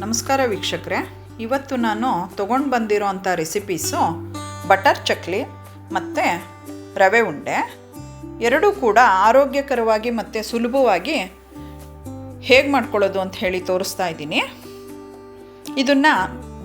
ನಮಸ್ಕಾರ ವೀಕ್ಷಕರೇ, ಇವತ್ತು ನಾನು ತೊಗೊಂಡು ಬಂದಿರೋಂಥ ರೆಸಿಪೀಸು ಬಟರ್ ಚಕ್ಲಿ ಮತ್ತು ರವೆ ಉಂಡೆ. ಎರಡೂ ಕೂಡ ಆರೋಗ್ಯಕರವಾಗಿ ಮತ್ತು ಸುಲಭವಾಗಿ ಹೇಗೆ ಮಾಡ್ಕೊಳ್ಳೋದು ಅಂತ ಹೇಳಿ ತೋರಿಸ್ತಾ ಇದ್ದೀನಿ. ಇದನ್ನು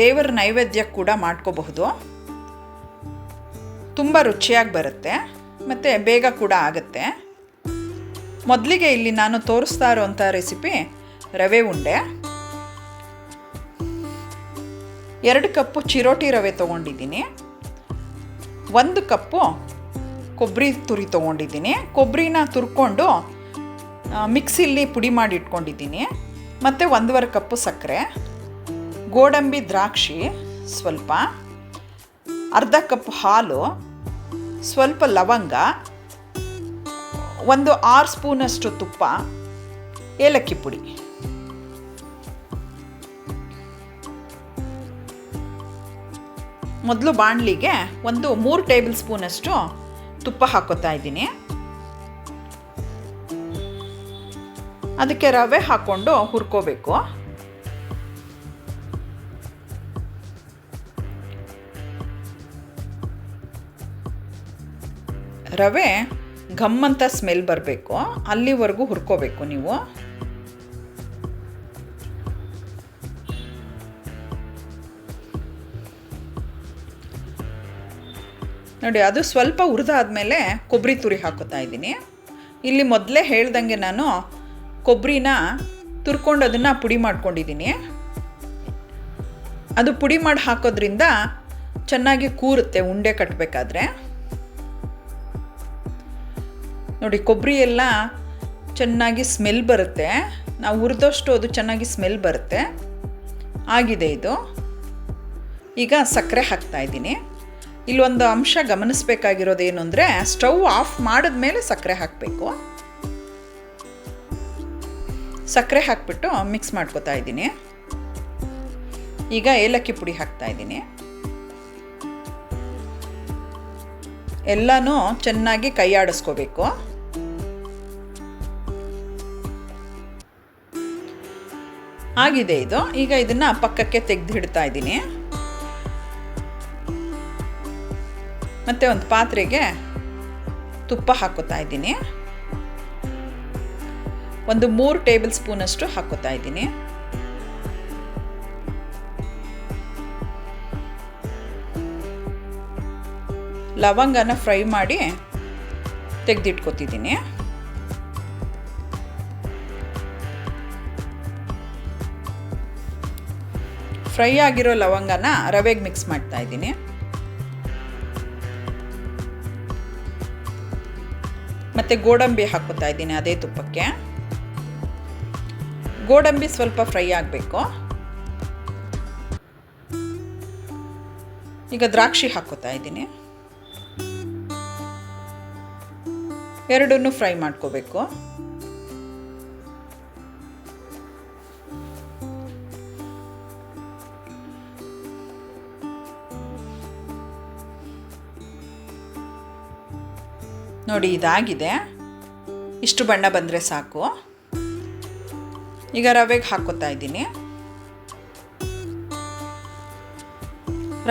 ದೇವರ ನೈವೇದ್ಯಕ್ಕೆ ಕೂಡ ಮಾಡ್ಕೋಬಹುದು. ತುಂಬ ರುಚಿಯಾಗಿ ಬರುತ್ತೆ ಮತ್ತು ಬೇಗ ಕೂಡ ಆಗುತ್ತೆ. ಮೊದಲಿಗೆ ಇಲ್ಲಿ ನಾನು ತೋರಿಸ್ತಾ ಇರೋಂಥ ರೆಸಿಪಿ ರವೆ ಉಂಡೆ. 2 ಕಪ್ಪು ಚಿರೋಟಿ ರವೆ ತೊಗೊಂಡಿದ್ದೀನಿ. 1 ಕಪ್ಪು ಕೊಬ್ಬರಿ ತುರಿ ತೊಗೊಂಡಿದ್ದೀನಿ. ಕೊಬ್ಬರಿನ ತುರ್ಕೊಂಡು ಮಿಕ್ಸಿಲಿ ಪುಡಿ ಮಾಡಿ ಇಟ್ಕೊಂಡಿದ್ದೀನಿ. ಮತ್ತು 1.5 ಕಪ್ಪು ಸಕ್ಕರೆ, ಗೋಡಂಬಿ ದ್ರಾಕ್ಷಿ ಸ್ವಲ್ಪ, ಅರ್ಧ ಕಪ್ ಹಾಲು, ಸ್ವಲ್ಪ ಲವಂಗ, 6 ಸ್ಪೂನಷ್ಟು ತುಪ್ಪ, ಏಲಕ್ಕಿ ಪುಡಿ. ಮೊದಲು ಬಾಣಲಿಗೆ 3 ಟೇಬಲ್ ಸ್ಪೂನಷ್ಟು ತುಪ್ಪ ಹಾಕೋತಾ ಇದ್ದೀನಿ. ಅದಕ್ಕೆ ರವೆ ಹಾಕ್ಕೊಂಡು ಹುರ್ಕೋಬೇಕು. ರವೆ ಘಮ್ಮಂತ ಸ್ಮೆಲ್ ಬರಬೇಕು, ಅಲ್ಲಿವರೆಗೂ ಹುರ್ಕೋಬೇಕು ನೀವು. ನೋಡಿ, ಅದು ಸ್ವಲ್ಪ ಹುರಿದಾದ್ಮೇಲೆ ಕೊಬ್ಬರಿ ತುರಿ ಹಾಕೋತಾ ಇದ್ದೀನಿ. ಇಲ್ಲಿ ಮೊದಲೇ ಹೇಳ್ದಂಗೆ ನಾನು ಕೊಬ್ಬರಿನ ತುರ್ಕೊಂಡು ಅದನ್ನು ಪುಡಿ ಮಾಡ್ಕೊಂಡಿದ್ದೀನಿ. ಅದು ಪುಡಿ ಮಾಡಿ ಹಾಕೋದ್ರಿಂದ ಚೆನ್ನಾಗಿ ಕೂರುತ್ತೆ ಉಂಡೆ ಕಟ್ಟಬೇಕಾದ್ರೆ. ನೋಡಿ, ಕೊಬ್ಬರಿ ಎಲ್ಲ ಚೆನ್ನಾಗಿ ಸ್ಮೆಲ್ ಬರುತ್ತೆ. ನಾವು ಹುರಿದಷ್ಟು ಅದು ಚೆನ್ನಾಗಿ ಸ್ಮೆಲ್ ಬರುತ್ತೆ. ಆಗಿದೆ ಇದು. ಈಗ ಸಕ್ಕರೆ ಹಾಕ್ತಾಯಿದ್ದೀನಿ. ಇಲ್ಲೊಂದು ಅಂಶ ಗಮನಿಸಬೇಕಾಗಿರೋದೇನು ಅಂದರೆ, ಸ್ಟವ್ ಆಫ್ ಮಾಡಿದ್ಮೇಲೆ ಸಕ್ಕರೆ ಹಾಕಬೇಕು. ಸಕ್ಕರೆ ಹಾಕಿಬಿಟ್ಟು ಮಿಕ್ಸ್ ಮಾಡ್ಕೊತಾ ಇದ್ದೀನಿ. ಈಗ ಏಲಕ್ಕಿ ಪುಡಿ ಹಾಕ್ತಾ ಇದ್ದೀನಿ. ಎಲ್ಲನೂ ಚೆನ್ನಾಗಿ ಕೈ ಆಡಿಸ್ಕೋಬೇಕು. ಆಗಿದೆ ಇದು. ಈಗ ಇದನ್ನು ಪಕ್ಕಕ್ಕೆ ತೆಗೆದಿಡ್ತಾ ಇದ್ದೀನಿ. ಮತ್ತು ಒಂದು ಪಾತ್ರೆಗೆ ತುಪ್ಪ ಹಾಕೋತಾ ಇದ್ದೀನಿ. 3 ಟೇಬಲ್ ಸ್ಪೂನಷ್ಟು ಹಾಕೋತಾ ಇದ್ದೀನಿ. ಲವಂಗನ ಫ್ರೈ ಮಾಡಿ ತೆಗೆದಿಟ್ಕೊತಿದ್ದೀನಿ. ಫ್ರೈ ಆಗಿರೋ ಲವಂಗನ ರವೆಗೆ ಮಿಕ್ಸ್ ಮಾಡ್ತಾ ಇದ್ದೀನಿ. ಮತ್ತು ಗೋಡಂಬಿ ಹಾಕೋತಾ ಇದ್ದೀನಿ ಅದೇ ತುಪ್ಪಕ್ಕೆ. ಗೋಡಂಬಿ ಸ್ವಲ್ಪ ಫ್ರೈ ಆಗಬೇಕು. ಈಗ ದ್ರಾಕ್ಷಿ ಹಾಕೋತಾ ಇದ್ದೀನಿ. ಎರಡನ್ನೂ ಫ್ರೈ ಮಾಡ್ಕೋಬೇಕು. ನೋಡಿ, ಇದಾಗಿದೆ. ಇಷ್ಟು ಬಣ್ಣ ಬಂದರೆ ಸಾಕು. ಈಗ ರವೆಗೆ ಹಾಕ್ಕೋತಾ ಇದ್ದೀನಿ.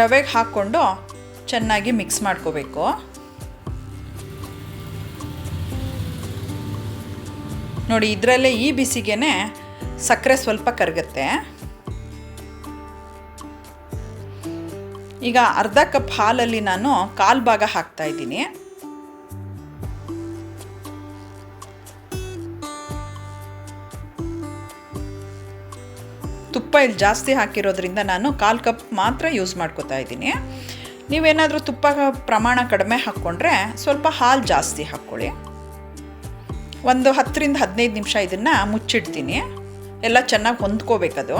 ರವೆಗೆ ಹಾಕ್ಕೊಂಡು ಚೆನ್ನಾಗಿ ಮಿಕ್ಸ್ ಮಾಡ್ಕೋಬೇಕು. ನೋಡಿ, ಇದರಲ್ಲೇ ಈ ಬಿಸಿಗೆ ಸಕ್ಕರೆ ಸ್ವಲ್ಪ ಕರಗುತ್ತೆ. ಈಗ ಅರ್ಧ ಕಪ್ ಹಾಲಲ್ಲಿ ನಾನು 1/4 ಭಾಗ ಹಾಕ್ತಾ ಇದ್ದೀನಿ. ತುಪ್ಪ ಇಲ್ಲಿ ಜಾಸ್ತಿ ಹಾಕಿರೋದ್ರಿಂದ ನಾನು 1/4 ಕಪ್ ಮಾತ್ರ ಯೂಸ್ ಮಾಡ್ಕೋತಾ ಇದ್ದೀನಿ. ನೀವೇನಾದರೂ ತುಪ್ಪ ಪ್ರಮಾಣ ಕಡಿಮೆ ಹಾಕ್ಕೊಂಡ್ರೆ ಸ್ವಲ್ಪ ಹಾಲು ಜಾಸ್ತಿ ಹಾಕ್ಕೊಳ್ಳಿ. ಒಂದು 10ರಿಂದ 15 ನಿಮಿಷ ಇದನ್ನು ಮುಚ್ಚಿಡ್ತೀನಿ. ಎಲ್ಲ ಚೆನ್ನಾಗಿ ಹೊಂದ್ಕೋಬೇಕದು.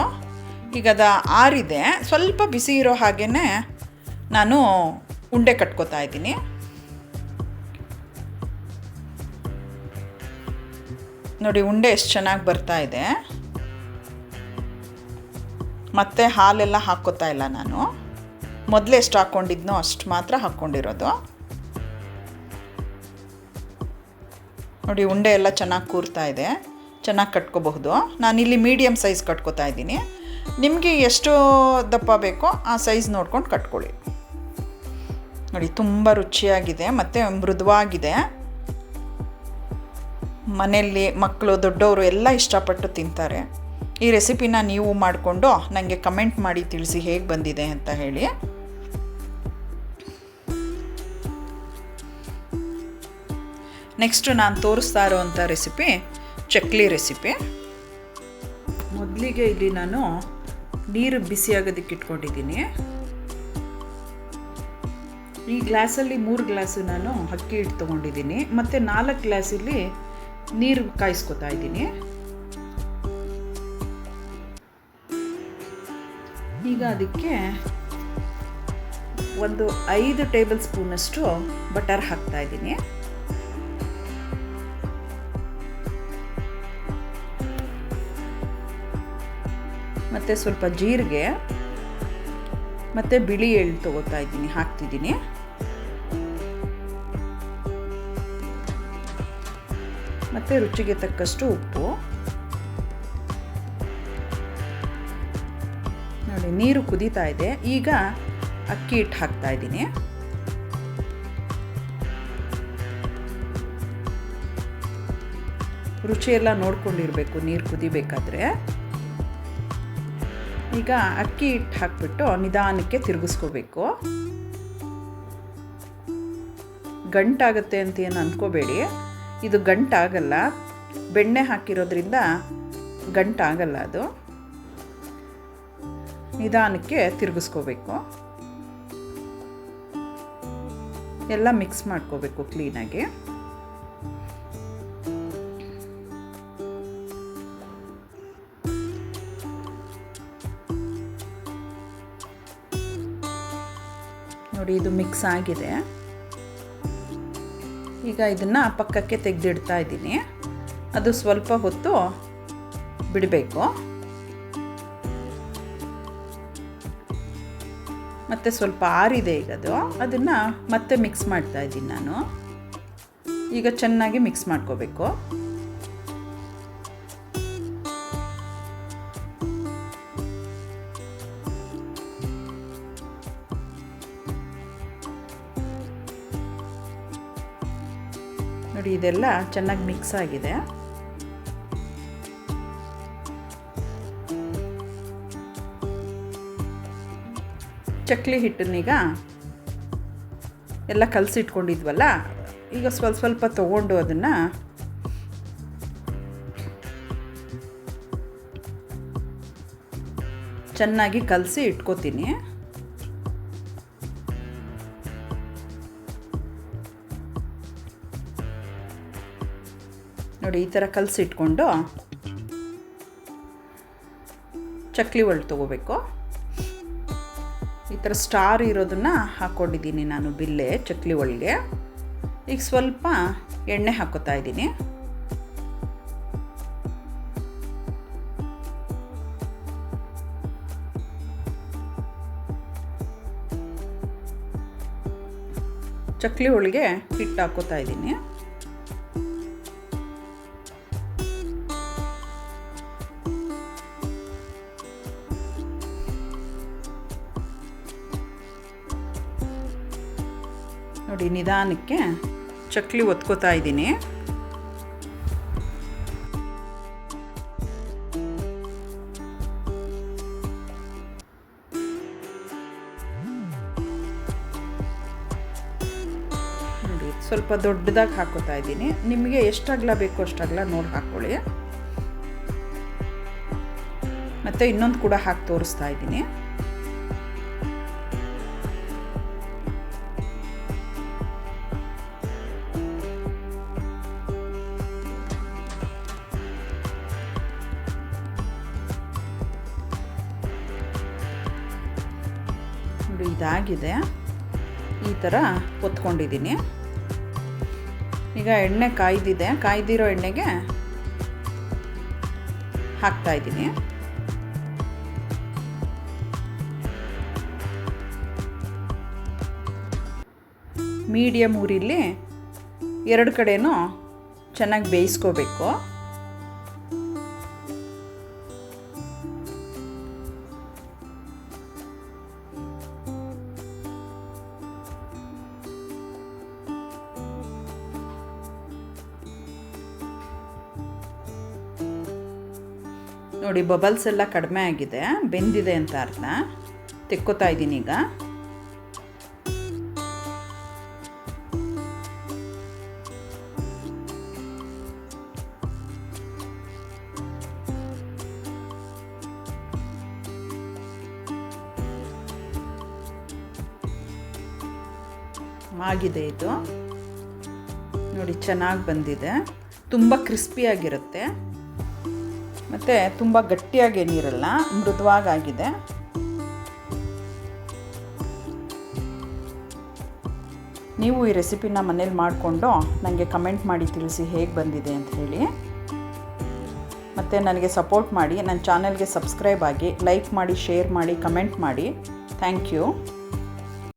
ಈಗ ಅದು ಆರಿದೆ. ಸ್ವಲ್ಪ ಬಿಸಿ ಇರೋ ಹಾಗೇ ನಾನು ಉಂಡೆ ಕಟ್ಕೋತಾ ಇದ್ದೀನಿ. ನೋಡಿ, ಉಂಡೆ ಎಷ್ಟು ಚೆನ್ನಾಗಿ ಬರ್ತಾ ಇದೆ. ಮತ್ತು ಹಾಲೆಲ್ಲ ಹಾಕ್ಕೋತಾ ಇಲ್ಲ ನಾನು. ಮೊದಲೇ ಎಷ್ಟು ಹಾಕ್ಕೊಂಡಿದ್ನೋ ಅಷ್ಟು ಮಾತ್ರ ಹಾಕ್ಕೊಂಡಿರೋದು. ನೋಡಿ, ಉಂಡೆ ಎಲ್ಲ ಚೆನ್ನಾಗಿ ಕೂರ್ತಾ ಇದೆ. ಚೆನ್ನಾಗಿ ಕಟ್ಕೋಬಹುದು. ನಾನಿಲ್ಲಿ ಮೀಡಿಯಮ್ ಸೈಜ್ ಕಟ್ಕೋತಾ ಇದ್ದೀನಿ. ನಿಮಗೆ ಎಷ್ಟು ದಪ್ಪ ಬೇಕೋ ಆ ಸೈಜ್ ನೋಡ್ಕೊಂಡು ಕಟ್ಕೊಳ್ಳಿ. ನೋಡಿ, ತುಂಬ ರುಚಿಯಾಗಿದೆ ಮತ್ತು ಮೃದುವಾಗಿದೆ. ಮನೆಯಲ್ಲಿ ಮಕ್ಕಳು ದೊಡ್ಡವರು ಎಲ್ಲ ಇಷ್ಟಪಟ್ಟು ತಿಂತಾರೆ. ಈ ರೆಸಿಪಿನ ನೀವು ಮಾಡಿಕೊಂಡು ನನಗೆ ಕಮೆಂಟ್ ಮಾಡಿ ತಿಳಿಸಿ ಹೇಗೆ ಬಂದಿದೆ ಅಂತ ಹೇಳಿ. ನೆಕ್ಸ್ಟು ನಾನು ತೋರಿಸ್ತಾ ಇರೋವಂಥ ರೆಸಿಪಿ ಚಕ್ಲಿ ರೆಸಿಪಿ. ಮೊದಲಿಗೆ ಇಲ್ಲಿ ನಾನು ನೀರು ಬಿಸಿಯಾಗೋದಕ್ಕೆ ಇಟ್ಕೊಂಡಿದ್ದೀನಿ. ಈ ಗ್ಲಾಸಲ್ಲಿ 3 ಗ್ಲಾಸು ನಾನು ಅಕ್ಕಿ ಹಿಟ್ಟು ತೊಗೊಂಡಿದ್ದೀನಿ ಮತ್ತು 4 ಗ್ಲಾಸಲ್ಲಿ ನೀರು ಕಾಯಿಸ್ಕೊತಾ ಇದ್ದೀನಿ. ಈಗ ಅದಕ್ಕೆ ಒಂದು 5 ಟೇಬಲ್ ಸ್ಪೂನಷ್ಟು ಬಟರ್ ಹಾಕ್ತಾ ಇದ್ದೀನಿ. ಮತ್ತು ಸ್ವಲ್ಪ ಜೀರಿಗೆ ಮತ್ತು ಬಿಳಿ ಎಳ್ಳು ತೊಗೋತಾ ಇದ್ದೀನಿ, ಹಾಕ್ತಿದ್ದೀನಿ. ಮತ್ತು ರುಚಿಗೆ ತಕ್ಕಷ್ಟು ಉಪ್ಪು. ನೋಡಿ, ನೀರು ಕುದೀತಾ ಇದೆ. ಈಗ ಅಕ್ಕಿ ಹಿಟ್ಟು ಹಾಕ್ತಾ ಇದ್ದೀನಿ. ರುಚಿಯೆಲ್ಲ ನೋಡ್ಕೊಂಡಿರಬೇಕು ನೀರು ಕುದಿಬೇಕಾದ್ರೆ. ಈಗ ಅಕ್ಕಿ ಹಿಟ್ಟು ಹಾಕ್ಬಿಟ್ಟು ನಿಧಾನಕ್ಕೆ ತಿರುಗಿಸ್ಕೋಬೇಕು. ಗಂಟಾಗುತ್ತೆ ಅಂತ ಏನು ಅಂದ್ಕೋಬೇಡಿ, ಇದು ಗಂಟಾಗಲ್ಲ. ಬೆಣ್ಣೆ ಹಾಕಿರೋದ್ರಿಂದ ಗಂಟಾಗಲ್ಲ. ಅದು ನಿಧಾನಕ್ಕೆ ತಿರುಗಿಸ್ಕೋಬೇಕು. ಎಲ್ಲ ಮಿಕ್ಸ್ ಮಾಡ್ಕೋಬೇಕು ಕ್ಲೀನಾಗಿ. ನೋಡಿ, ಇದು ಮಿಕ್ಸ್ ಆಗಿದೆ. ಈಗ ಇದನ್ನು ಪಕ್ಕಕ್ಕೆ ತೆಗೆದಿಡ್ತಾ ಇದ್ದೀನಿ. ಅದು ಸ್ವಲ್ಪ ಹೊತ್ತು ಬಿಡಬೇಕು. ಮತ್ತು ಸ್ವಲ್ಪ ಆರಿದೆ ಈಗ ಅದು. ಅದನ್ನು ಮತ್ತೆ ಮಿಕ್ಸ್ ಮಾಡ್ತಾ ಇದ್ದೀನಿ ನಾನು. ಈಗ ಚೆನ್ನಾಗಿ ಮಿಕ್ಸ್ ಮಾಡ್ಕೋಬೇಕು. ನೋಡಿ, ಇದೆಲ್ಲ ಚೆನ್ನಾಗಿ ಮಿಕ್ಸ್ ಆಗಿದೆ. ಚಕ್ಲಿ ಹಿಟ್ಟನ್ನೀಗ ಎಲ್ಲ ಕಲಸಿಟ್ಕೊಂಡಿದ್ವಲ್ಲ, ಈಗ ಸ್ವಲ್ಪ ಸ್ವಲ್ಪ ತೊಗೊಂಡು ಅದನ್ನು ಚೆನ್ನಾಗಿ ಕಲಸಿ ಇಟ್ಕೋತೀನಿ. ನೋಡಿ, ಈ ಥರ ಕಲಸಿ ಇಟ್ಕೊಂಡು ಚಕ್ಲಿ ಒಳ್ಳೆ ತೊಗೋಬೇಕು. ಈ ಥರ ಸ್ಟಾರ್ ಇರೋದನ್ನು ಹಾಕ್ಕೊಂಡಿದ್ದೀನಿ ನಾನು ಬಿಲ್ಲೆ ಚಕ್ಲಿ ಒಳಗೆ. ಈಗ ಸ್ವಲ್ಪ ಎಣ್ಣೆ ಹಾಕ್ಕೋತಾ ಇದ್ದೀನಿ. ಚಕ್ಲಿ ಒಳಗೆ ಹಿಟ್ಟು ಹಾಕ್ಕೋತಾ ಇದ್ದೀನಿ. ನೋಡಿ, ನಿಧಾನಕ್ಕೆ ಚಕ್ಲಿ ಒತ್ಕೋತಾ ಇದ್ದೀನಿ. ನೋಡಿ, ಸ್ವಲ್ಪ ದೊಡ್ಡದಾಗಿ ಹಾಕೋತಾ ಇದ್ದೀನಿ. ನಿಮಗೆ ಎಷ್ಟು ಅಗಲ ಬೇಕೋ ಅಷ್ಟು ಅಗಲ ನೋಡಿ ಹಾಕ್ಕೊಳ್ಳಿ. ಮತ್ತು ಇನ್ನೊಂದು ಕೂಡ ಹಾಕಿ ತೋರಿಸ್ತಾ ಇದ್ದೀನಿ. ಇದಾಗಿದೆ. ಈ ಥರ ಒತ್ಕೊಂಡಿದ್ದೀನಿ. ಈಗ ಎಣ್ಣೆ ಕಾಯ್ದಿದೆ. ಕಾಯ್ದಿರೋ ಎಣ್ಣೆಗೆ ಹಾಕ್ತಾ ಇದ್ದೀನಿ. ಮೀಡಿಯಮ್ ಉರಿಲಿ 2 ಕಡೆನೂ ಚೆನ್ನಾಗಿ ಬೇಯಿಸ್ಕೋಬೇಕು. ನೋಡಿ ಬಬಲ್ಸ್ ಎಲ್ಲ ಕಡಿಮೆ ಆಗಿದೆ, ಬೆಂದಿದೆ ಅಂತ ಅರ್ಥ. ತೆಕ್ಕೋತಾ ಇದ್ದೀನಿ ಈಗ. ಆಗಿದೆ ಇದು ನೋಡಿ, ಚೆನ್ನಾಗಿ ಬಂದಿದೆ. ತುಂಬ ಕ್ರಿಸ್ಪಿಯಾಗಿರುತ್ತೆ ಮತ್ತು ತುಂಬ ಗಟ್ಟಿಯಾಗೇನಿರಲ್ಲ, ಮೃದುವಾಗಿದೆ. ನೀವು ಈ ರೆಸಿಪಿನ ಮನೇಲಿ ಮಾಡಿಕೊಂಡು ನನಗೆ ಕಮೆಂಟ್ ಮಾಡಿ ತಿಳಿಸಿ ಹೇಗೆ ಬಂದಿದೆ ಅಂತ ಹೇಳಿ. ಮತ್ತು ನನಗೆ ಸಪೋರ್ಟ್ ಮಾಡಿ, ನನ್ನ ಚಾನಲ್ಗೆ ಸಬ್ಸ್ಕ್ರೈಬ್ ಆಗಿ, ಲೈಕ್ ಮಾಡಿ, ಶೇರ್ ಮಾಡಿ, ಕಮೆಂಟ್ ಮಾಡಿ. Thank you.